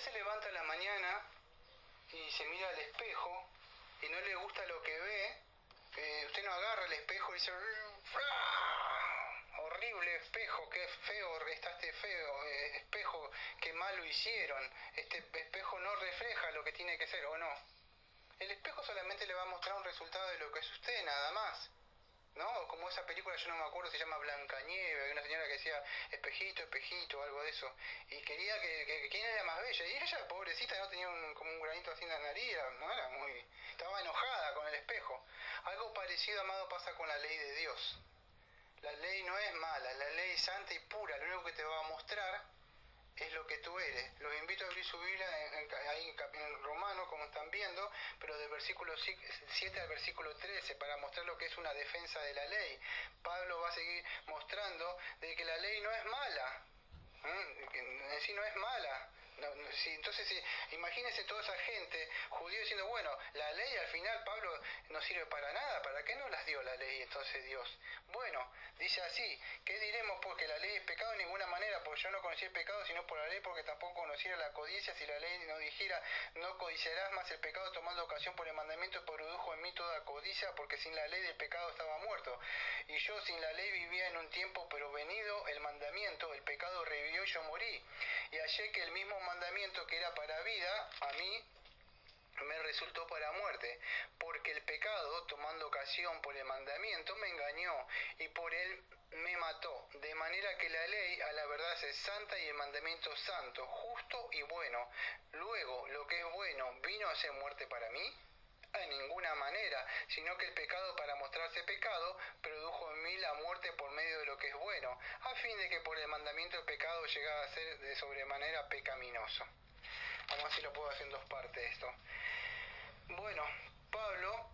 se levanta a la mañana y se mira al espejo y no le gusta lo que ve, usted no agarra el espejo y dice, horrible espejo, qué feo está este feo espejo, qué mal lo hicieron, este espejo no refleja lo que tiene que ser, ¿o no? El espejo solamente le va a mostrar un resultado de lo que es usted, nada más, ¿no? Como esa película, yo no me acuerdo, se llama Blancanieves, hay una señora que decía espejito, espejito, algo de eso, y quería que quién era más bella, y ella, pobrecita, no tenía como un granito así en la nariz, no era muy, estaba enojada con el espejo. Algo parecido, amado, pasa con la ley de Dios. La ley no es mala, la ley es santa y pura, lo único que te va a mostrar es lo que tú eres. Los invito a abrir su Biblia ahí en Romanos, como están viendo, pero del versículo 7 al versículo 13, para mostrar lo que es una defensa de la ley. Pablo va a seguir mostrando de que la ley no es mala, en sí no es mala. Entonces, imagínense toda esa gente judío diciendo, bueno, la ley al final, Pablo, no sirve para nada, ¿para qué no las dio la ley entonces Dios? Bueno, dice así, ¿qué diremos pues? ¿Que la ley es pecado? De ninguna manera, porque yo no conocí el pecado sino por la ley, porque tampoco conociera la codicia. Si la ley no dijera, no codiciarás más, el pecado tomando ocasión por el mandamiento produjo en mí toda codicia, porque sin la ley del pecado estaba muerto. Y yo sin la ley vivía en un tiempo, pero venido el mandamiento, el pecado revivió y yo morí. Y hallé que el mismo mandamiento que era para vida, a mí me resultó para muerte, porque el pecado, tomando ocasión por el mandamiento, me engañó, y por él me mató, de manera que la ley a la verdad es santa y el mandamiento santo, justo y bueno. Luego, lo que es bueno, ¿vino a ser muerte para mí? En ninguna manera, sino que el pecado, para mostrarse pecado, produjo en mí la muerte por medio de lo que es bueno, a fin de que por el mandamiento el pecado llegara a ser de sobremanera pecaminoso. Vamos a ver si lo puedo hacer en dos partes esto. Bueno, Pablo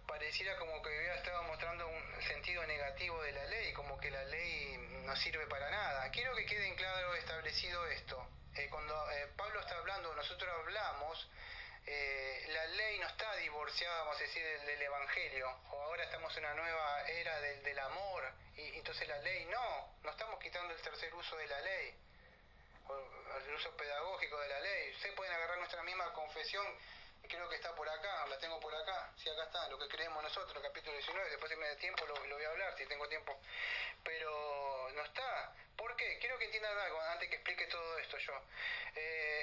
pareciera como que había estado mostrando un sentido negativo de la ley, como que la ley no sirve para nada. Quiero que quede en claro establecido esto. Cuando Pablo está hablando, nosotros hablamos, la ley no está divorciada, vamos a decir, del Evangelio, o ahora estamos en una nueva era del amor, y entonces la ley no estamos quitando el tercer uso de la ley, el uso pedagógico de la ley. Ustedes pueden agarrar nuestra misma confesión, creo que está por acá, la tengo por acá, sí, acá está, lo que creemos nosotros, el capítulo 19, después si me da tiempo lo voy a hablar, si tengo tiempo, pero no está. ¿Por qué? Quiero que entiendan algo antes que explique todo esto yo.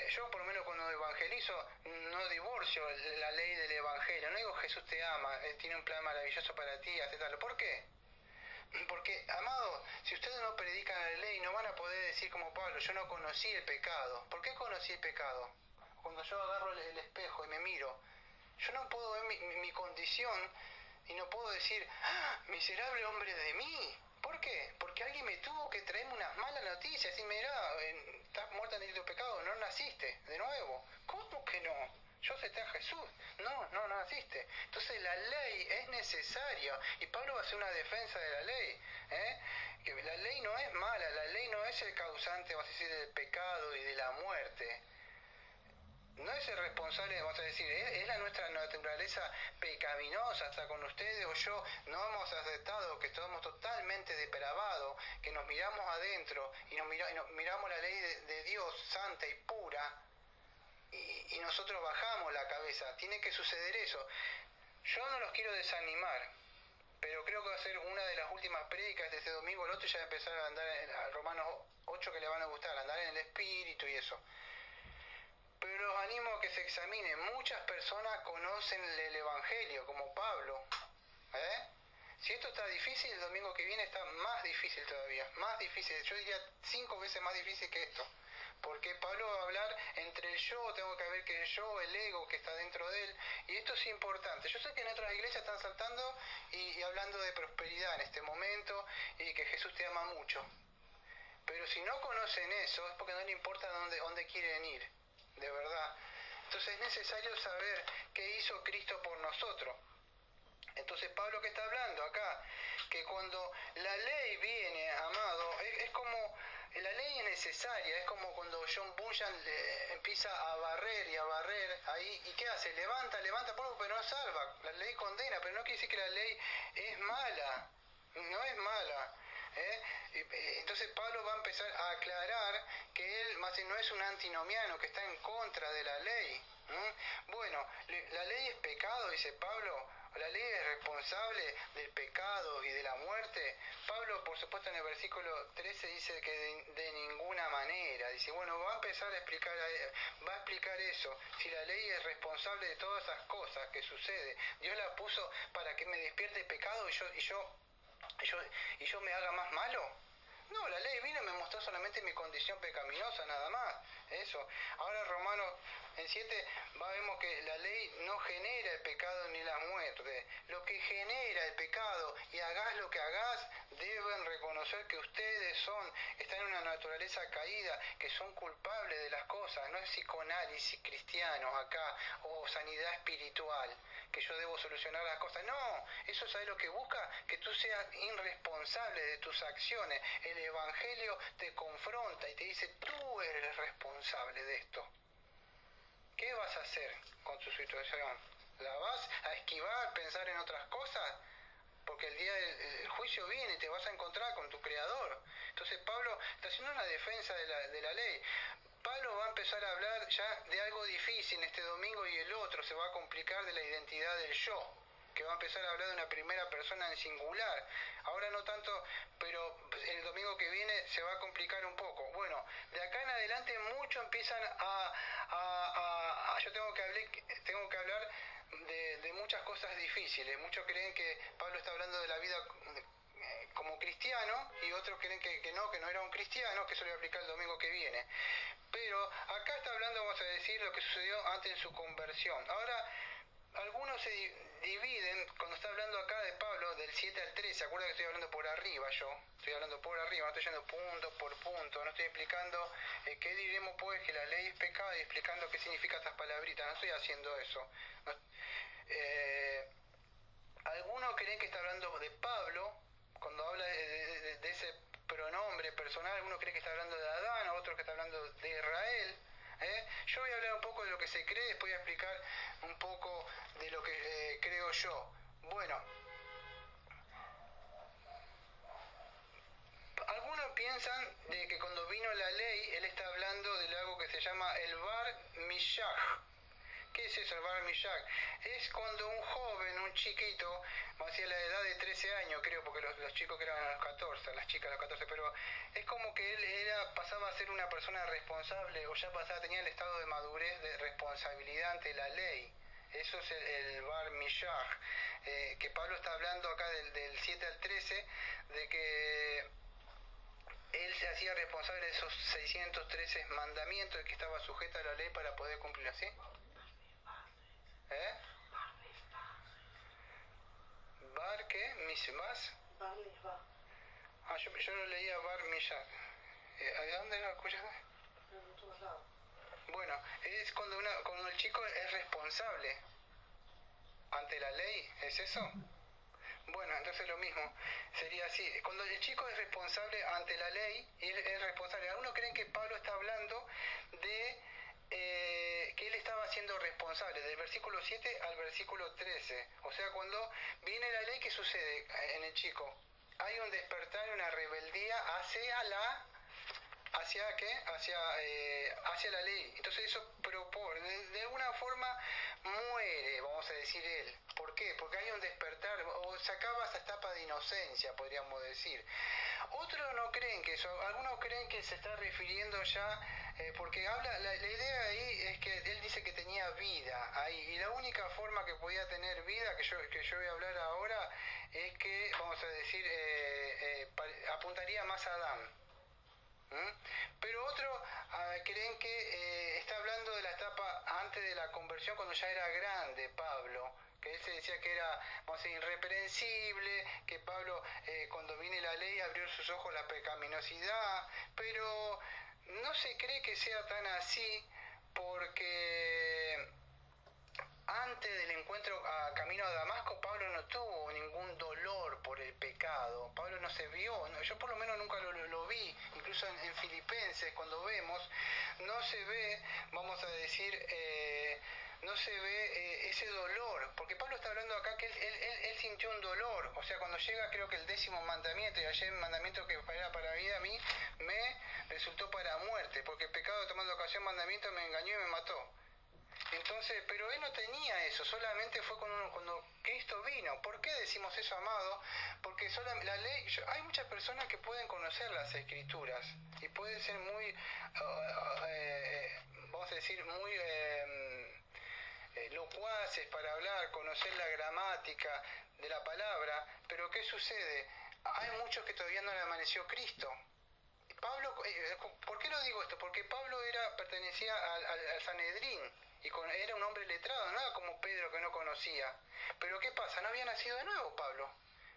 Yo por lo menos cuando evangelizo no divorcio la ley del evangelio, no digo Jesús te ama, tiene un plan maravilloso para ti, aceptalo. ¿Por qué? Porque, amado, si ustedes no predican la ley, no van a poder decir como Pablo, yo no conocí el pecado. ¿Por qué conocí el pecado? Cuando yo agarro el espejo y me miro, yo no puedo ver mi condición y no puedo decir, ¡ah, miserable hombre de mí! ¿Por qué? Porque alguien me tuvo que traerme unas malas noticias y mira, estás muerta en el delito de pecado, no naciste de nuevo. ¿Cómo que no? Yo acepté a Jesús. No naciste. Entonces la ley es necesaria y Pablo va a hacer una defensa de la ley. Que la ley no es mala, la ley no es el causante, vamos a decir, del pecado y de la muerte. No es el responsable, vamos a decir, es la nuestra naturaleza pecaminosa, hasta con ustedes o yo no hemos aceptado que estamos totalmente depravados, que nos miramos adentro y nos miramos la ley de Dios santa y pura, y nosotros bajamos la cabeza. Tiene que suceder eso. Yo no los quiero desanimar, pero creo que va a ser una de las últimas prédicas de este domingo. El otro ya va a empezar a andar en Romanos 8, que le van a gustar, andar en el espíritu y eso. Pero los animo a que se examinen. Muchas personas conocen el Evangelio, como Pablo. Si esto está difícil, el domingo que viene está más difícil todavía. Más difícil, yo diría 5 veces más difícil que esto. Porque Pablo va a hablar entre el yo, tengo que ver que el yo, el ego que está dentro de él. Y esto es importante. Yo sé que en otras iglesias están saltando y hablando de prosperidad en este momento y que Jesús te ama mucho. Pero si no conocen eso, es porque no le importa dónde quieren ir. De verdad. Entonces es necesario saber qué hizo Cristo por nosotros. Entonces Pablo, que está hablando acá, que cuando la ley viene, amado, es como, la ley es necesaria, es como cuando John Bunyan empieza a barrer y a barrer ahí, ¿y qué hace? Levanta polvo, pero no salva. La ley condena, pero no quiere decir que la ley es mala, no es mala. Entonces Entonces Pablo va a empezar a aclarar que él más bien no es un antinomiano, que está en contra de la ley. Bueno, la ley es pecado, dice Pablo. La ley es responsable del pecado y de la muerte. Pablo, por supuesto, en el versículo 13 dice que de ninguna manera. Dice, bueno, va a empezar a explicar, va a explicar eso. Si la ley es responsable de todas esas cosas que sucede, Dios la puso para que me despierte pecado y yo me haga más malo. No, la ley vino y me mostró solamente mi condición pecaminosa, nada más. Eso. Ahora Romanos en 7 vemos que la ley no genera el pecado ni la muerte. Lo que genera el pecado, y hagas lo que hagas, deben reconocer que ustedes están en una naturaleza caída, que son culpables de las cosas. No es psicoanálisis cristiano acá, o sanidad espiritual, que yo debo solucionar las cosas. No, eso ¿sabes lo que busca? Que tú seas irresponsable de tus acciones. El Evangelio te confronta y te dice, tú eres responsable de esto. ¿Qué vas a hacer con tu situación? ¿La vas a esquivar, pensar en otras cosas? Porque el día del juicio viene y te vas a encontrar con tu Creador. Entonces Pablo está haciendo una defensa de la ley. Pablo va a empezar a hablar ya de algo difícil este domingo, y el otro se va a complicar, de la identidad del yo, que va a empezar a hablar de una primera persona en singular. Ahora no tanto, pero el domingo que viene se va a complicar un poco. Bueno, de acá en adelante muchos empiezan yo tengo que hablar de muchas cosas difíciles. Muchos creen que Pablo está hablando de la vida como cristiano, y otros creen que no era un cristiano, que eso le va a aplicar el domingo que viene. Pero acá está hablando, vamos a decir, lo que sucedió antes de su conversión. Ahora, algunos se dividen, cuando está hablando acá de Pablo, del 7 al 13, ¿se acuerda que estoy hablando por arriba yo? Estoy hablando por arriba, no estoy yendo punto por punto, no estoy explicando qué diremos pues, que la ley es pecado, y explicando qué significa estas palabritas, no estoy haciendo eso. No, algunos creen que está hablando de Pablo, cuando habla de ese pronombre personal. Algunos creen que está hablando de Adán, otros que está hablando de Israel. Yo voy a hablar un poco de lo que se cree, después voy a explicar un poco de lo que creo yo. Bueno, algunos piensan de que cuando vino la ley, él está hablando de algo que se llama el Bar Mishach. ¿Qué es eso, el Bar Mishach? Es cuando un joven, un chiquito, hacia la edad de 13 años, creo, porque los chicos que eran a los 14, las chicas a los 14, pero es como que él pasaba a ser una persona responsable, o ya tenía el estado de madurez, de responsabilidad ante la ley. Eso es el Bar Mishach, que Pablo está hablando acá del 7 al 13, de que él se hacía responsable de esos 613 mandamientos, de que estaba sujeto a la ley para poder cumplir así. ¿Eh? ¿Bar qué? ¿Mismas? Bar Mishba. Ah, yo lo leía Bar Mishach. ¿A dónde lo escuchaste? En todos lados. Bueno, es cuando el chico es responsable ante la ley, ¿es eso? Bueno, entonces lo mismo, sería así. Cuando el chico es responsable ante la ley, y él es responsable. Algunos creen que Pablo está hablando de que él estaba siendo responsable, del versículo 7 al versículo 13. O sea, cuando viene la ley, ¿qué sucede en el chico? Hay un despertar, una rebeldía ¿hacia qué? Hacia la ley. Entonces eso propone, de alguna forma muere, vamos a decir él. ¿Por qué? Porque hay un despertar, o se acaba esa etapa de inocencia, podríamos decir. Otros no creen que eso, algunos creen que se está refiriendo ya, porque la idea ahí es que él dice que tenía vida ahí, y la única forma que podía tener vida, que yo voy a hablar ahora, es que, vamos a decir, apuntaría más a Adán. Pero otros creen que está hablando de la etapa antes de la conversión, cuando ya era grande Pablo, que él se decía que era, vamos a decir, irreprensible, que Pablo cuando viene la ley abrió sus ojos a la pecaminosidad, pero no se cree que sea tan así, porque antes del encuentro a camino a Damasco, Pablo no tuvo ningún dolor por el pecado. Pablo no se vio, yo por lo menos nunca lo vi, incluso en Filipenses, cuando vemos, no se ve, vamos a decir, no se ve ese dolor, porque Pablo está hablando acá que él sintió un dolor, o sea, cuando llega creo que el 10º mandamiento, y ayer el mandamiento que era para vida a mí, me resultó para muerte, porque el pecado tomando ocasión mandamiento me engañó y me mató. Entonces, pero él no tenía eso, solamente fue cuando Cristo vino. ¿Por qué decimos eso, amado? Porque la ley, hay muchas personas que pueden conocer las escrituras y pueden ser muy, vamos a decir, muy locuaces para hablar, conocer la gramática de la palabra, pero ¿qué sucede? Hay muchos que todavía no le amaneció Cristo. Pablo, ¿por qué lo digo esto? Porque Pablo pertenecía al Sanedrín y era un hombre letrado, nada como Pedro que no conocía. Pero ¿qué pasa? No había nacido de nuevo Pablo,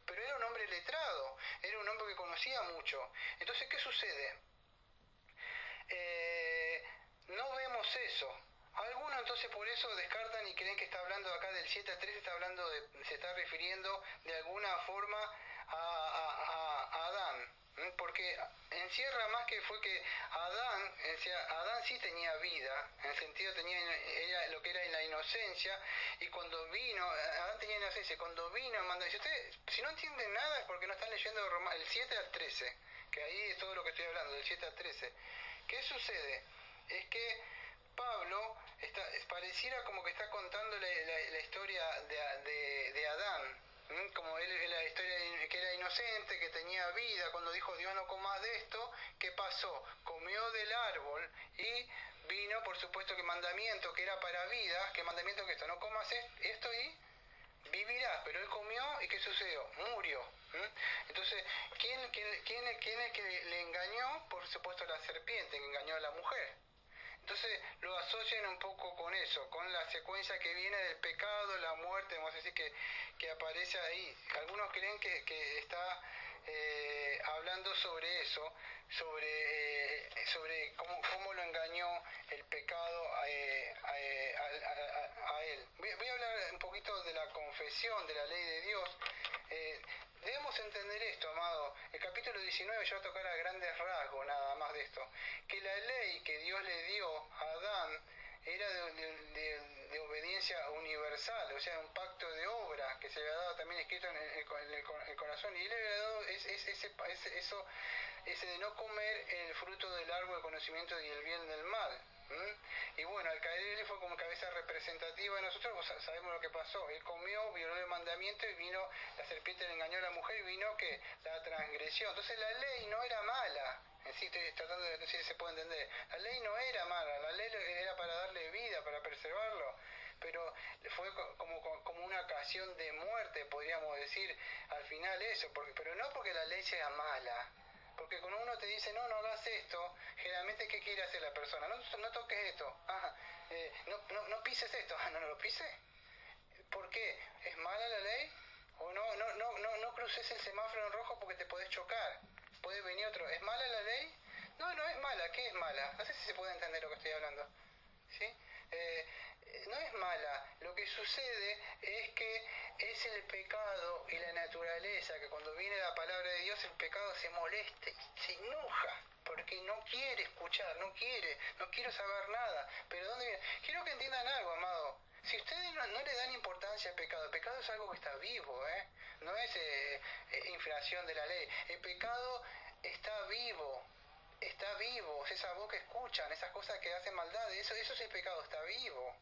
pero era un hombre letrado, era un hombre que conocía mucho. Entonces, ¿qué sucede? No vemos eso. Algunos entonces por eso descartan y creen que está hablando acá del 7 al 13, se está refiriendo de alguna forma a Adán. Porque encierra más que fue que Adán sí tenía vida, en el sentido era lo que era en la inocencia, y cuando vino, Adán tenía inocencia, cuando vino, si ustedes, si no entienden nada es porque no están leyendo el 7 al 13, que ahí es todo lo que estoy hablando, del 7 al 13. ¿Qué sucede? Es que Pablo pareciera como que está contando la historia de Adán, como él la historia que era inocente, que tenía vida, cuando dijo Dios no comas de esto, ¿qué pasó? Comió del árbol y vino, por supuesto, que mandamiento que era para vida, que mandamiento que esto, no comas esto y vivirás, pero él comió y ¿qué sucedió? Murió. Entonces, ¿quién es que le engañó? Por supuesto la serpiente, que engañó a la mujer. Entonces lo asocian un poco con eso, con la secuencia que viene del pecado, la muerte, vamos a decir que aparece ahí. Algunos creen que está hablando sobre eso, sobre cómo lo engañó el pecado a él. Voy a hablar un poquito de la confesión, de la ley de Dios. Debemos entender esto, amado. El capítulo 19 yo voy a tocar a grandes rasgos nada más de esto. Que la ley que Dios le dio a Adán era de obediencia universal, o sea, un pacto de obra que se le había dado también escrito en el corazón. Y él le había dado ese de no comer el fruto del árbol del conocimiento y el bien del mal. Y bueno, al caer él fue como cabeza representativa de nosotros, pues sabemos lo que pasó. Él comió, violó el mandamiento y vino, la serpiente le engañó a la mujer y vino que la transgresión. Entonces la ley no era mala. En sí estoy tratando de decir si se puede entender. La ley no era mala, la ley era para darle vida, para preservarlo. Pero fue como una ocasión de muerte, podríamos decir, al final eso, pero no porque la ley sea mala. Porque cuando uno te dice, no hagas esto, generalmente, ¿qué quiere hacer la persona? No toques esto. No pises esto. No lo pises. ¿Por qué? ¿Es mala la ley? O no cruces el semáforo en rojo porque te podés chocar. Puede venir otro. ¿Es mala la ley? No es mala. ¿Qué es mala? No sé si se puede entender lo que estoy hablando. ¿Sí? No es mala. Lo que sucede es que es el pecado y la naturaleza que cuando viene la palabra de Dios el pecado se molesta, se enoja, porque no quiere escuchar, no quiere saber nada. Pero ¿dónde viene? Quiero que entiendan algo, amado. Si ustedes no le dan importancia al pecado, el pecado es algo que está vivo, no es infracción de la ley. El pecado está vivo. Está vivo, esa voz que escuchan, esas cosas que hacen maldad, eso es el pecado, está vivo.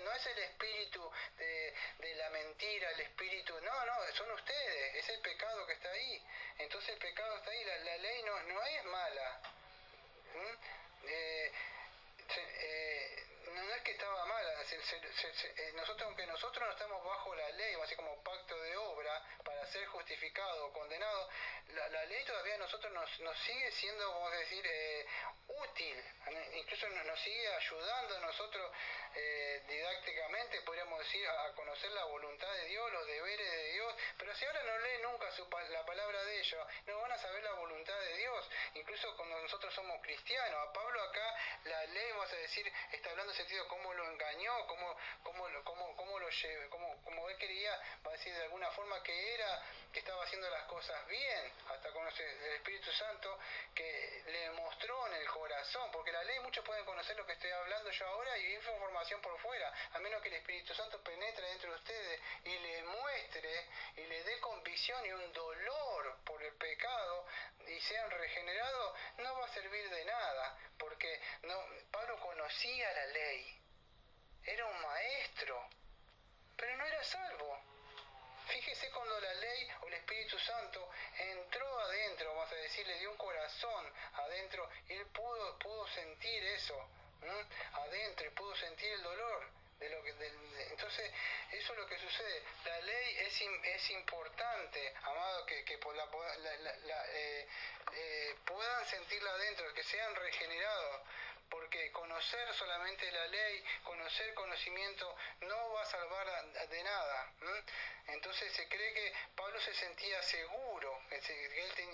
No es el espíritu de la mentira, el espíritu, no, son ustedes, es el pecado que está ahí. Entonces el pecado está ahí, la ley no es mala. No es que estaba mala, aunque nosotros no estamos bajo la ley, así como pacto de obra, para ser justificado o condenado, la ley todavía a nosotros nos sigue siendo, vamos a decir, útil, incluso nos sigue ayudando a nosotros didácticamente, podríamos decir, a conocer la voluntad de Dios, los deberes de Dios, pero si ahora no leen nunca la palabra de ellos, no van a saber la voluntad de Dios, incluso cuando nosotros somos cristianos. A Pablo acá la ley, vamos a decir, está hablando en sentido cómo lo engañó, cómo lo llevó, cómo él quería, va a decir de alguna forma que estaba haciendo las cosas bien, hasta con el Espíritu Santo que le mostró en el corazón corazón, porque la ley muchos pueden conocer lo que estoy hablando yo ahora y información por fuera, a menos que el Espíritu Santo penetre dentro de ustedes y le muestre y le dé convicción y un dolor por el pecado y sean regenerados, no va a servir de nada, porque Pablo conocía la ley, era un maestro, pero no era salvo. Fíjese cuando la ley o el Espíritu Santo entró adentro, vamos a decir, le dio un corazón adentro, y él pudo sentir eso, adentro, y pudo sentir el dolor. Entonces, eso es lo que sucede. La ley es importante, amado, que puedan sentirla adentro, que sean regenerados. Porque conocer solamente la ley, conocer conocimiento, no va a salvar de nada. Entonces se cree que Pablo se sentía seguro,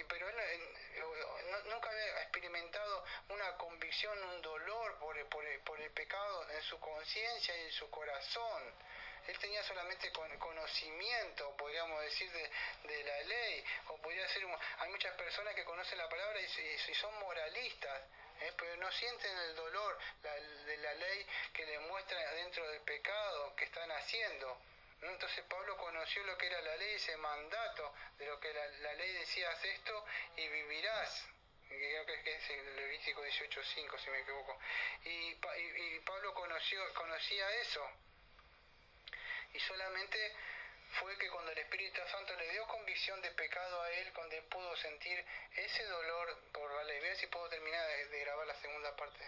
pero él nunca había experimentado una convicción, un dolor por el pecado en su conciencia y en su corazón. Él tenía solamente conocimiento, podríamos decir, de la ley, o podría ser, hay muchas personas que conocen la palabra y son moralistas, pero no sienten el dolor de la ley que le muestra dentro del pecado que están haciendo. Entonces Pablo conoció lo que era la ley, ese mandato de lo que la ley decía: haz esto y vivirás. Creo que es el Levítico 18:5, si me equivoco. Y Pablo conocía eso. Y solamente fue que cuando el Espíritu Santo le dio convicción de pecado a él, cuando él pudo sentir ese dolor por la ley. Vean si puedo terminar de grabar la segunda parte.